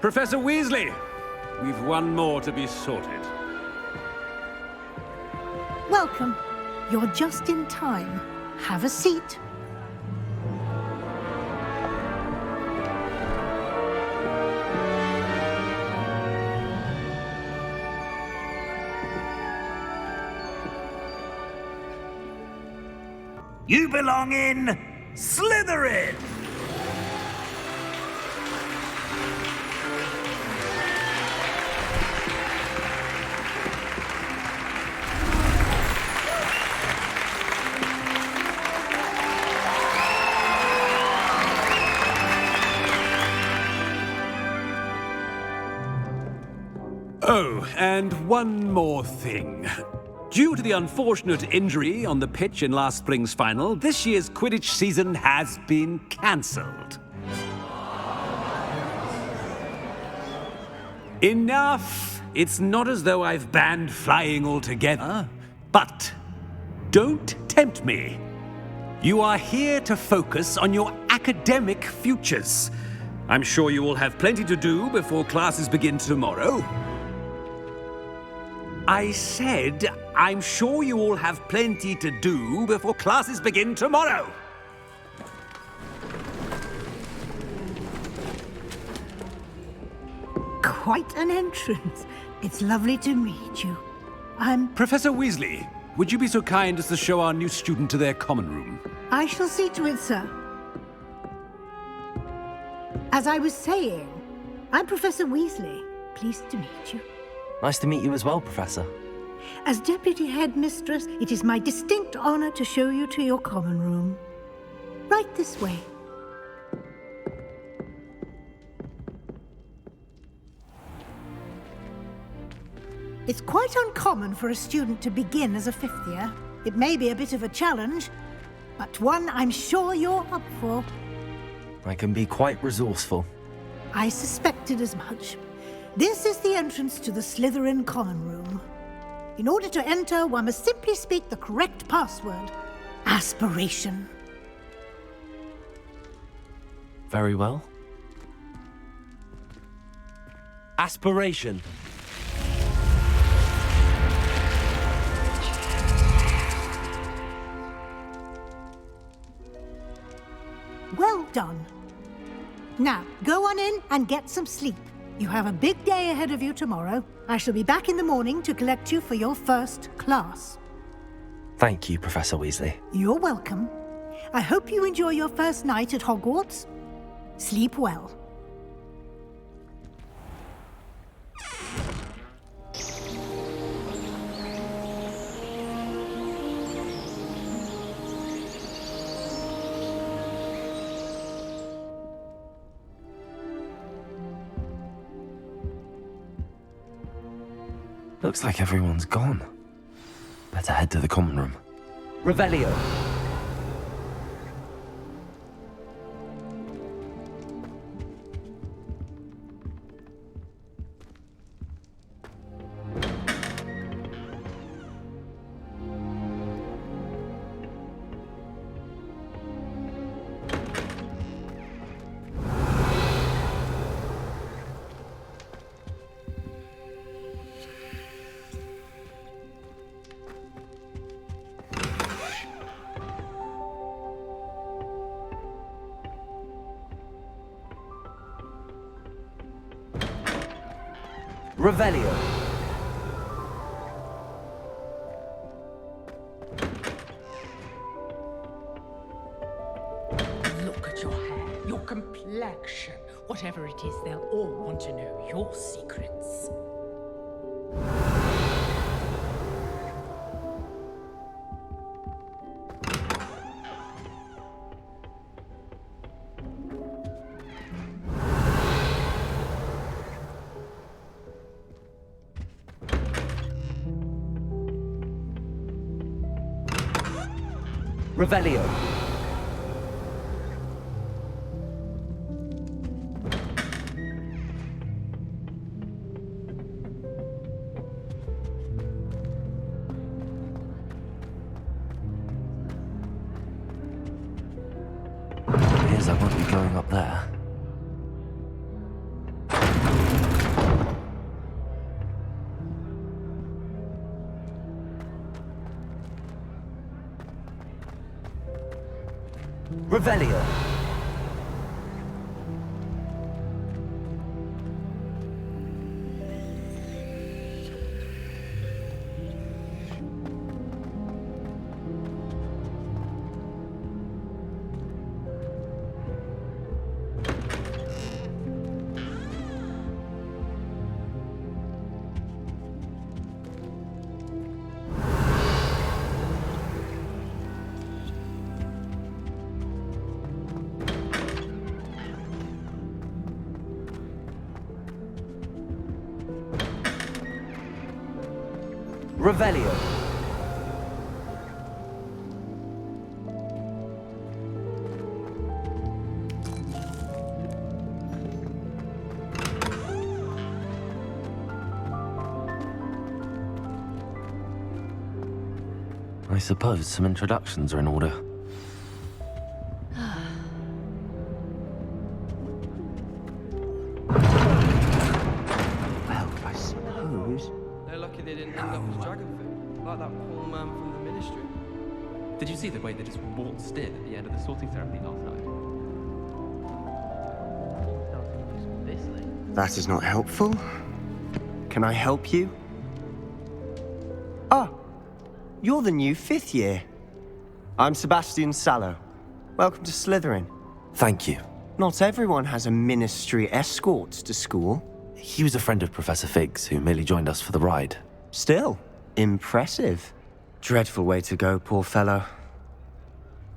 Professor Weasley, we've one more to be sorted. Welcome. You're just in time. Have a seat. You belong in Slytherin! Oh, and one more thing. Due to the unfortunate injury on the pitch in last spring's final, this year's Quidditch season has been cancelled. Enough! It's not as though I've banned flying altogether, but don't tempt me. You are here to focus on your academic futures. I'm sure you will have plenty to do before classes begin tomorrow. I said, I'm sure you all have plenty to do before classes begin tomorrow. Quite an entrance. It's lovely to meet you. Professor Weasley, would you be so kind as to show our new student to their common room? I shall see to it, sir. As I was saying, I'm Professor Weasley. Pleased to meet you. Nice to meet you as well, Professor. As Deputy Headmistress, it is my distinct honor to show you to your common room. Right this way. It's quite uncommon for a student to begin as a fifth year. It may be a bit of a challenge, but one I'm sure you're up for. I can be quite resourceful. I suspected as much. This is the entrance to the Slytherin common room. In order to enter, one must simply speak the correct password. Aspiration. Very well. Aspiration. Well done. Now, go on in and get some sleep. You have a big day ahead of you tomorrow. I shall be back in the morning to collect you for your first class. Thank you, Professor Weasley. You're welcome. I hope you enjoy your first night at Hogwarts. Sleep well. Looks like everyone's gone. Better head to the common room. Revelio. Revelio. Look at your hair, your complexion. Whatever it is, they'll all want to know your secrets. Revelio. Appears I won't be going up there. Revelio. Revelio. I suppose some introductions are in order. Well, I suppose. They're lucky they didn't end up as dragon food, like that poor man from the ministry. Did you see the way they just waltzed in at the end of the sorting ceremony last night? That is not helpful. Can I help you? Ah, you're the new 5th year. I'm Sebastian Sallow. Welcome to Slytherin. Thank you. Not everyone has a ministry escort to school. He was a friend of Professor Fig's who merely joined us for the ride. Still, impressive. Dreadful way to go, poor fellow.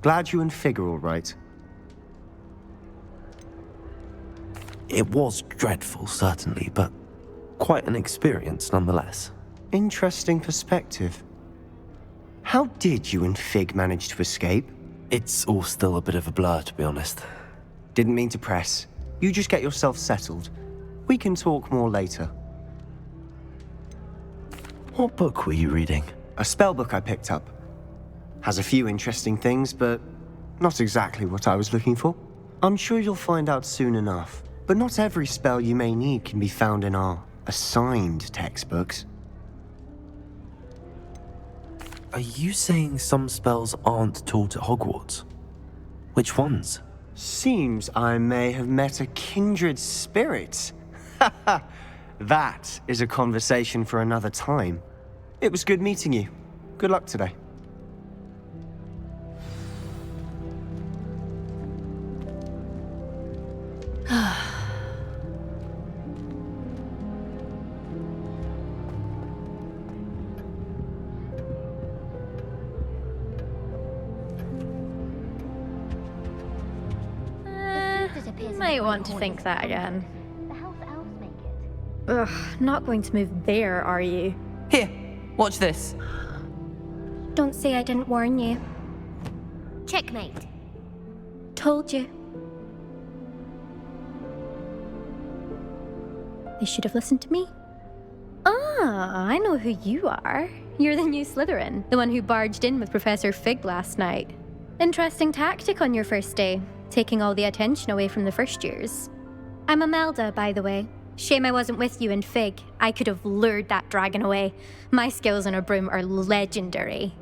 Glad you and Fig are all right. It was dreadful, certainly, but quite an experience nonetheless. Interesting perspective. How did you and Fig manage to escape? It's all still a bit of a blur, to be honest. Didn't mean to press. You just get yourself settled. We can talk more later. What book were you reading? A spell book I picked up. Has a few interesting things, but not exactly what I was looking for. I'm sure you'll find out soon enough. But not every spell you may need can be found in our assigned textbooks. Are you saying some spells aren't taught at Hogwarts? Which ones? Seems I may have met a kindred spirit. That is a conversation for another time. It was good meeting you. Good luck today. Might want to think that again. The house elves make it. Ugh, not going to move there, are you? Here, watch this. Don't say I didn't warn you. Checkmate. Told you. They should have listened to me. Ah, I know who you are. You're the new Slytherin, the one who barged in with Professor Fig last night. Interesting tactic on your first day, taking all the attention away from the first years. I'm Imelda, by the way. Shame I wasn't with you in Fig. I could have lured that dragon away. My skills on a broom are legendary.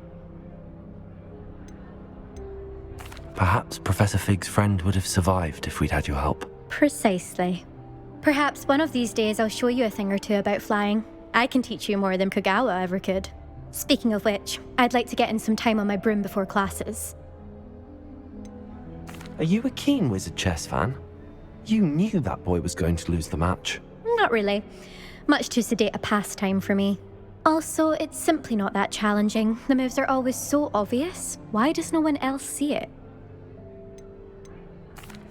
Perhaps Professor Fig's friend would have survived if we'd had your help. Precisely. Perhaps one of these days I'll show you a thing or two about flying. I can teach you more than Kagawa ever could. Speaking of which, I'd like to get in some time on my broom before classes. Are you a keen Wizard chess fan? You knew that boy was going to lose the match. Not really. Much too sedate a pastime for me. Also, it's simply not that challenging. The moves are always so obvious. Why does no one else see it?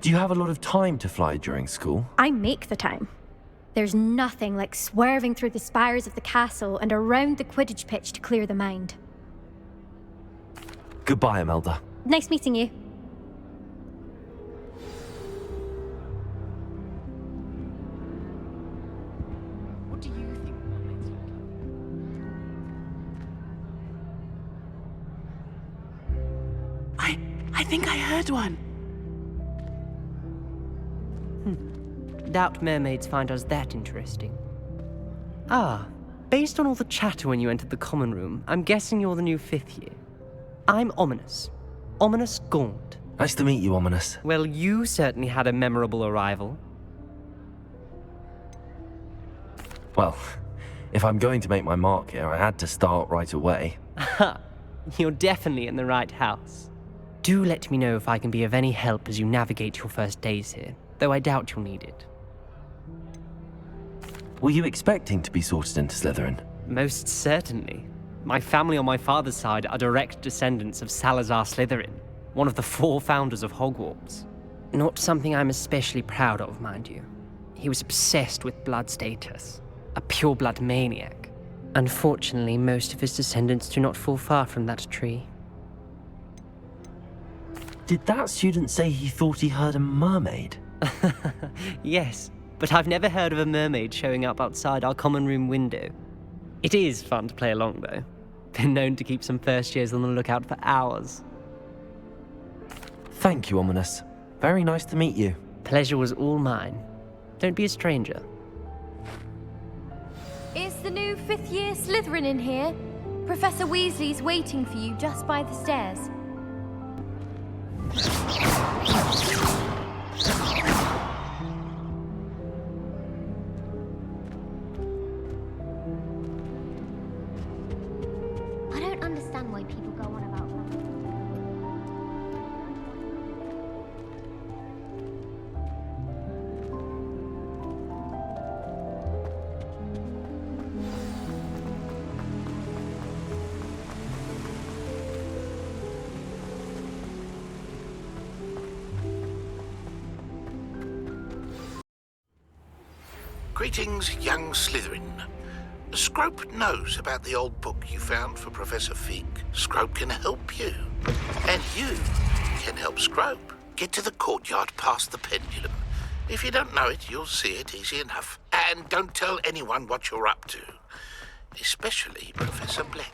Do you have a lot of time to fly during school? I make the time. There's nothing like swerving through the spires of the castle and around the Quidditch pitch to clear the mind. Goodbye, Imelda. Nice meeting you. What do you think mermaids look like? I think I heard one. Doubt mermaids find us that interesting. Ah, based on all the chatter when you entered the common room, I'm guessing you're the new 5th year. I'm Ominous. Ominous Gaunt. Nice to meet you, Ominous. Well, you certainly had a memorable arrival. Well, if I'm going to make my mark here, I had to start right away. Aha! You're definitely in the right house. Do let me know if I can be of any help as you navigate your first days here, though I doubt you'll need it. Were you expecting to be sorted into Slytherin? Most certainly. My family on my father's side are direct descendants of Salazar Slytherin, one of the 4 founders of Hogwarts. Not something I'm especially proud of, mind you. He was obsessed with blood status, a pure-blood maniac. Unfortunately, most of his descendants do not fall far from that tree. Did that student say he thought he heard a mermaid? Yes, but I've never heard of a mermaid showing up outside our common room window. It is fun to play along, though. Been known to keep some first years on the lookout for hours. Thank you, Ominous. Very nice to meet you. Pleasure was all mine. Don't be a stranger. Is the new 5th year Slytherin in here? Professor Weasley's waiting for you just by the stairs. I don't understand why people go on about that. Greetings, young Slytherin. Scrope knows about the old book you found for Professor Fig. Scrope can help you. And you can help Scrope. Get to the courtyard past the pendulum. If you don't know it, you'll see it easy enough. And don't tell anyone what you're up to. Especially Professor Black.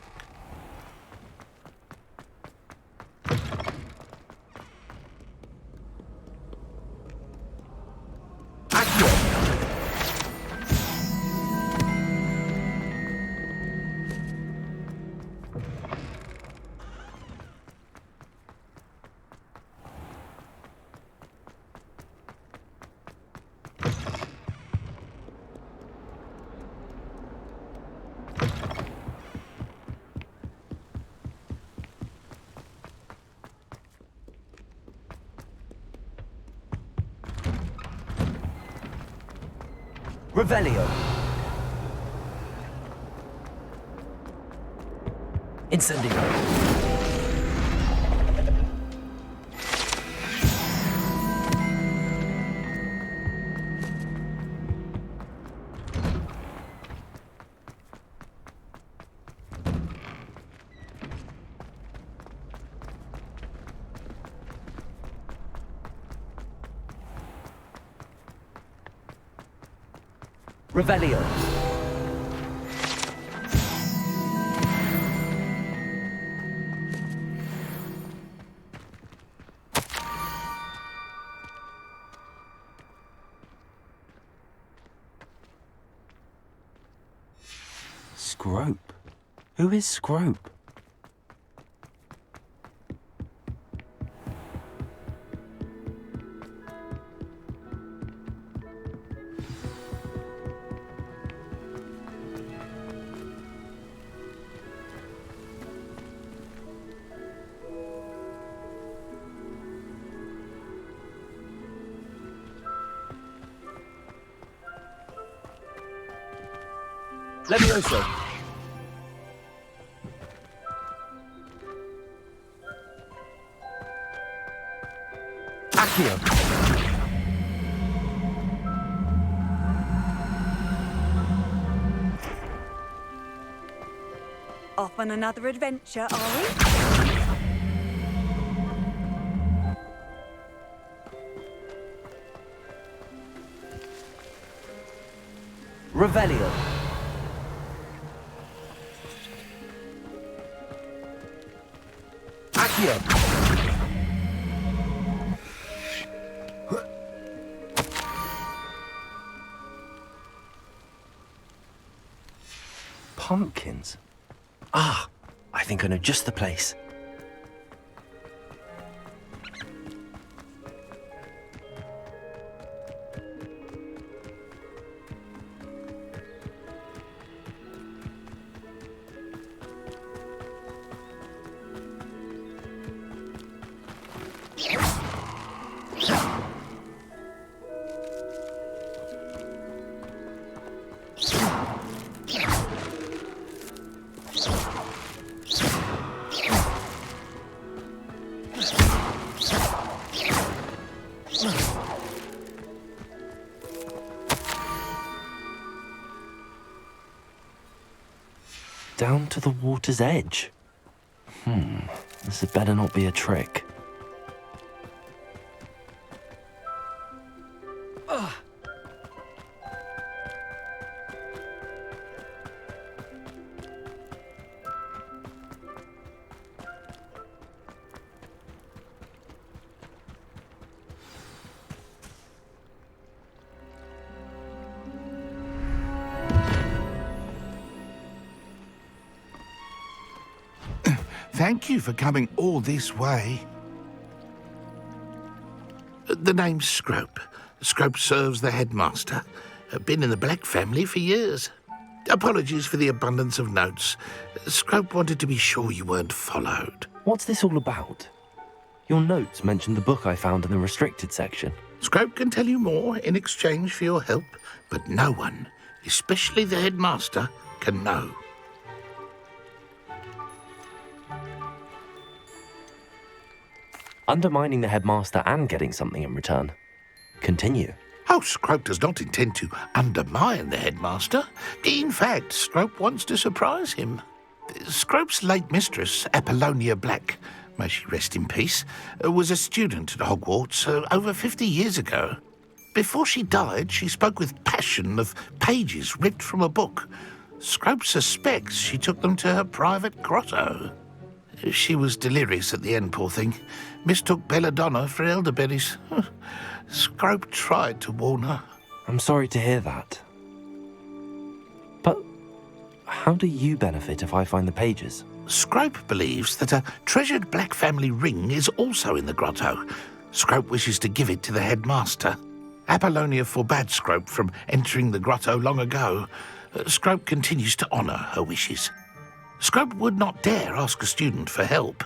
Revelio. Incendio. Revelio. Scrope? Who is Scrope? Levioso. Accio. Off on another adventure, are we? Revelio. Accio. Pumpkins? Ah, I think I know just the place. Down to the water's edge. This had better not be a trick. Thank you for coming all this way. The name's Scrope. Scrope serves the headmaster. Been in the Black family for years. Apologies for the abundance of notes. Scrope wanted to be sure you weren't followed. What's this all about? Your notes mentioned the book I found in the restricted section. Scrope can tell you more in exchange for your help, but no one, especially the headmaster, can know. Undermining the headmaster and getting something in return. Continue. Oh, Scrope does not intend to undermine the headmaster. In fact, Scrope wants to surprise him. Scrope's late mistress, Apollonia Black, may she rest in peace, was a student at Hogwarts over 50 years ago. Before she died, she spoke with passion of pages ripped from a book. Scrope suspects she took them to her private grotto. She was delirious at the end, poor thing. Mistook belladonna for elderberries. Scrope tried to warn her. I'm sorry to hear that. But how do you benefit if I find the pages? Scrope believes that a treasured Black family ring is also in the grotto. Scrope wishes to give it to the headmaster. Apollonia forbade Scrope from entering the grotto long ago. Scrope continues to honour her wishes. Scrope would not dare ask a student for help,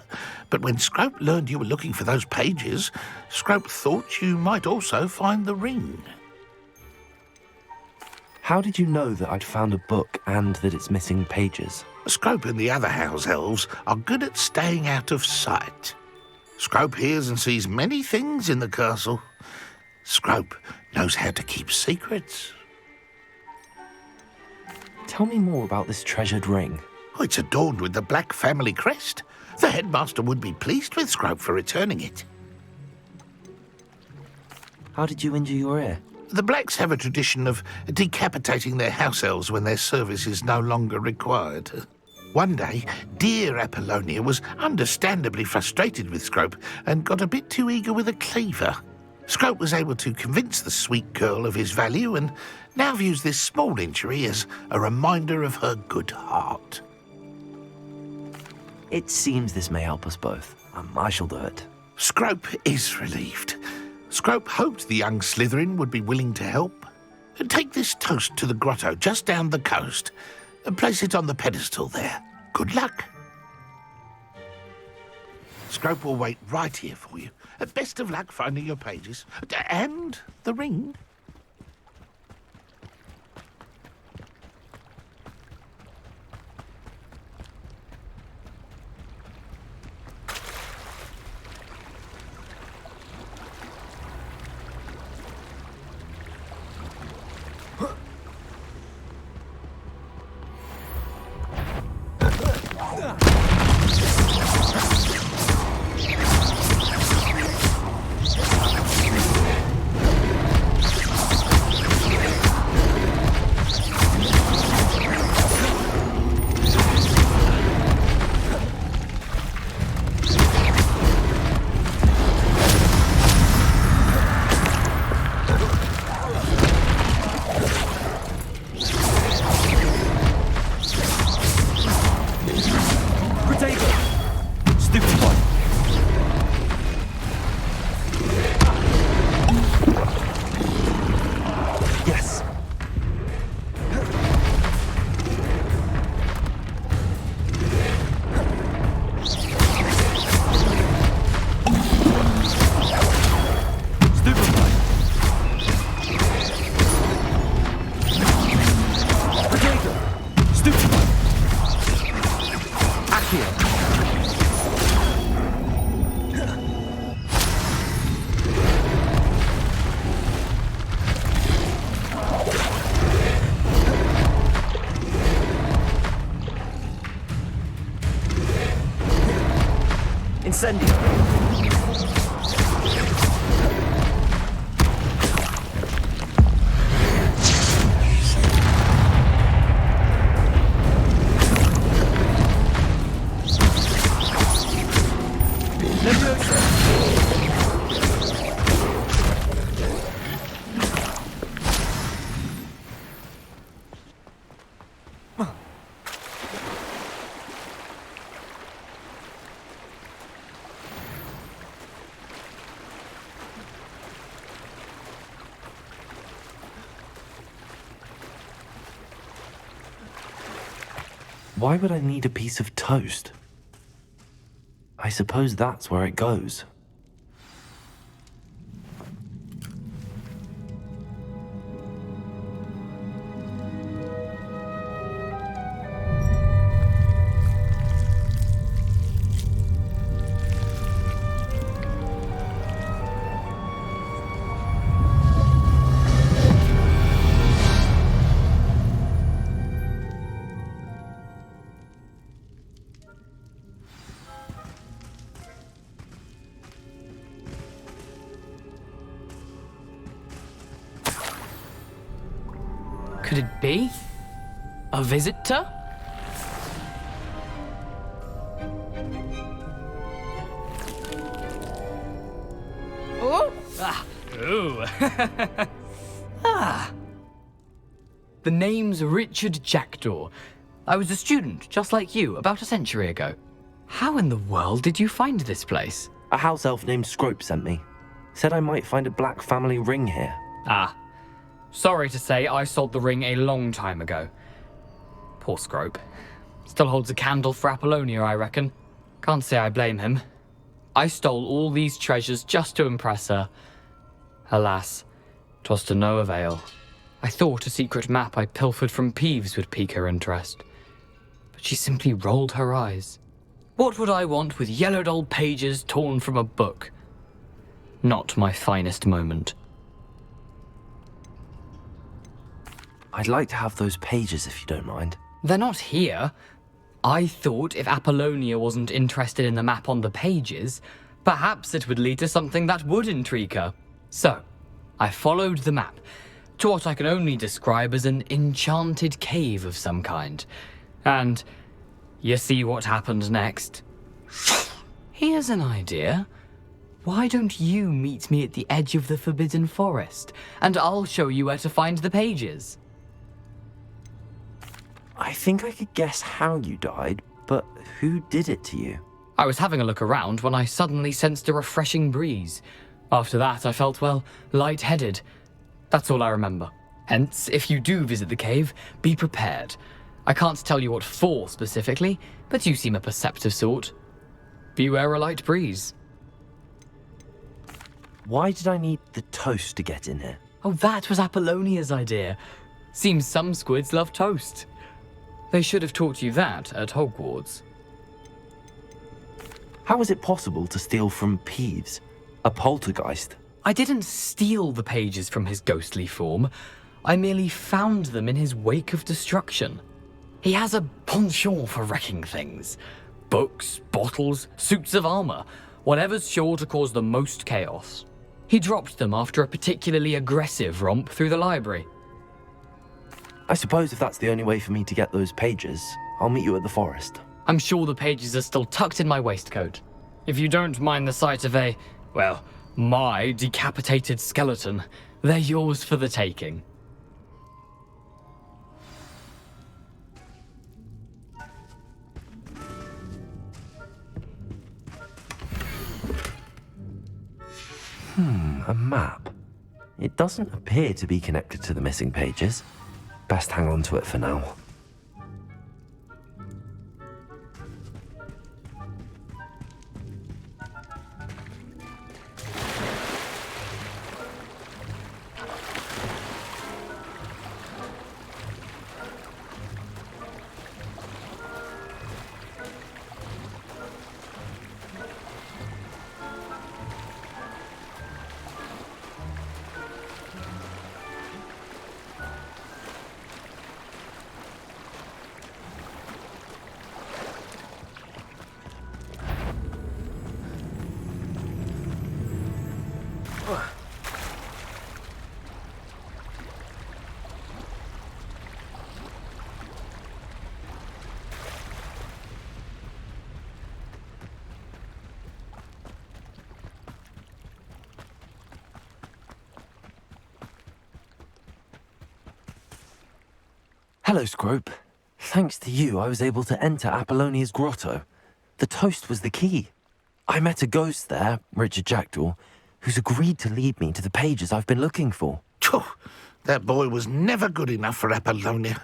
but when Scrope learned you were looking for those pages, Scrope thought you might also find the ring. How did you know that I'd found a book and that it's missing pages? Scrope and the other house elves are good at staying out of sight. Scrope hears and sees many things in the castle. Scrope knows how to keep secrets. Tell me more about this treasured ring. Oh, it's adorned with the Black family crest. The headmaster would be pleased with Scrope for returning it. How did you injure your ear? The Blacks have a tradition of decapitating their house elves when their service is no longer required. One day, dear Apollonia was understandably frustrated with Scrope and got a bit too eager with a cleaver. Scrope was able to convince the sweet girl of his value and now views this small injury as a reminder of her good heart. It seems this may help us both. I shall do it. Scrope is relieved. Scrope hoped the young Slytherin would be willing to help. Take this toast to the grotto just down the coast and place it on the pedestal there. Good luck. Scrope will wait right here for you. Best of luck finding your pages. And the ring. Incendio! Why would I need a piece of toast? I suppose that's where it goes. Could it be? A visitor? Oh! Ah! Ooh! Ah! The name's Richard Jackdaw. I was a student, just like you, about a century ago. How in the world did you find this place? A house elf named Scrope sent me. Said I might find a black family ring here. Ah. Sorry to say, I sold the ring a long time ago. Poor Scrope. Still holds a candle for Apollonia, I reckon. Can't say I blame him. I stole all these treasures just to impress her. Alas, 'twas to no avail. I thought a secret map I pilfered from Peeves would pique her interest. But she simply rolled her eyes. What would I want with yellowed old pages torn from a book? Not my finest moment. I'd like to have those pages if you don't mind. They're not here. I thought if Apollonia wasn't interested in the map on the pages, perhaps it would lead to something that would intrigue her. So, I followed the map to what I can only describe as an enchanted cave of some kind. And you see what happened next? Here's an idea. Why don't you meet me at the edge of the Forbidden Forest, and I'll show you where to find the pages? I think I could guess how you died, but who did it to you? I was having a look around when I suddenly sensed a refreshing breeze. After that, I felt, well, lightheaded. That's all I remember. Hence, if you do visit the cave, be prepared. I can't tell you what for specifically, but you seem a perceptive sort. Beware a light breeze. Why did I need the toast to get in here? Oh, that was Apollonia's idea. Seems some squids love toast. They should have taught you that at Hogwarts. How is it possible to steal from Peeves, a poltergeist? I didn't steal the pages from his ghostly form. I merely found them in his wake of destruction. He has a penchant for wrecking things. Books, bottles, suits of armor, whatever's sure to cause the most chaos. He dropped them after a particularly aggressive romp through the library. I suppose if that's the only way for me to get those pages, I'll meet you at the forest. I'm sure the pages are still tucked in my waistcoat. If you don't mind the sight of my decapitated skeleton, they're yours for the taking. A map. It doesn't appear to be connected to the missing pages. Best hang on to it for now. Hello, Scrope. Thanks to you, I was able to enter Apollonia's grotto. The toast was the key. I met a ghost there, Richard Jackdaw, who's agreed to lead me to the pages I've been looking for. That boy was never good enough for Apollonia.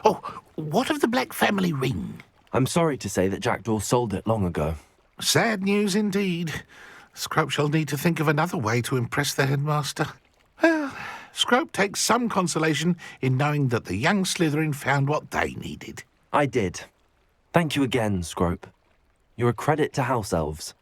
Oh, what of the Black family ring? I'm sorry to say that Jackdaw sold it long ago. Sad news indeed. Scrope shall need to think of another way to impress the headmaster. Well, Scrope takes some consolation in knowing that the young Slytherin found what they needed. I did. Thank you again, Scrope. You're a credit to House Elves.